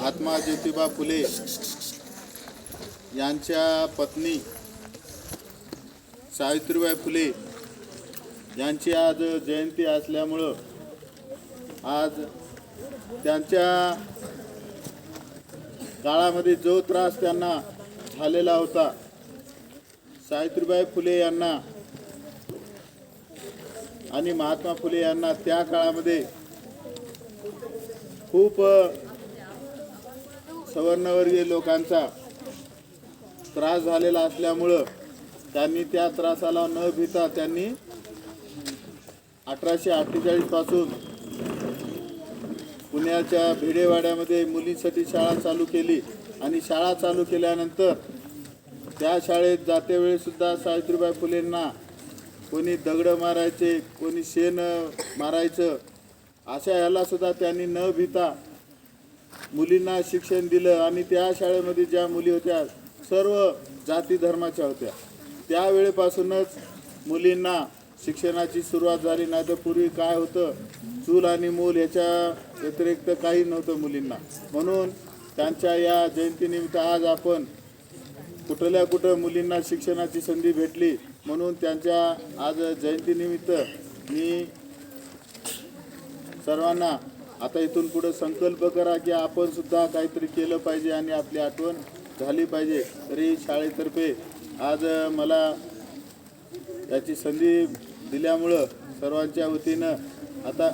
महात्मा ज्योतिबा फुले यांच्या पत्नी सावित्रीबाई फुले यांची आज जयंती असल्यामुळं आज त्यांच्या काळामध्ये जो त्रास त्यांना झालेला होता, सावित्रीबाई फुले यांना आणि महात्मा फुले यांना त्या काळामध्ये खूप सवर्णवर्गीय लोकांचा त्रास झालेला असल्यामुळं त्यांनी त्या त्रासाला न भीता त्यांनी 1848 पासून पुण्याच्या भिडेवाड्यामध्ये मुलींसाठी शाळा चालू केली आणि शाळा चालू केल्यानंतर त्या शाळेत जातेवेळी सुद्धा सावित्रीबाई फुलेंना कोणी दगड मारायचे, कोणी शेण मारायचं, अशा याला सुद्धा त्यांनी न भीता मुलींना शिक्षण दिलं. आणि त्या शाळेमध्ये ज्या मुली होत्या सर्व जाती धर्माच्या होत्या. त्यावेळेपासूनच मुलींना शिक्षणाची सुरुवात झाली. नाही तर पूर्वी काय होतं, चूल आणि मूल याच्या व्यतिरिक्त काही नव्हतं मुलींना. म्हणून त्यांच्या या जयंतीनिमित्त आज आपण कुठं मुलींना शिक्षणाची संधी भेटली, म्हणून त्यांच्या आज जयंतीनिमित्त मी सर्वांना आता इथून पुढे संकल्प करा की आपण सुद्धा काहीतरी केलं पाहिजे आणि आपली आठवण झाली पाहिजे. तरी शाळेतर्फे आज मला याची संधी दिल्यामुळं सर्वांच्या वतीनं आता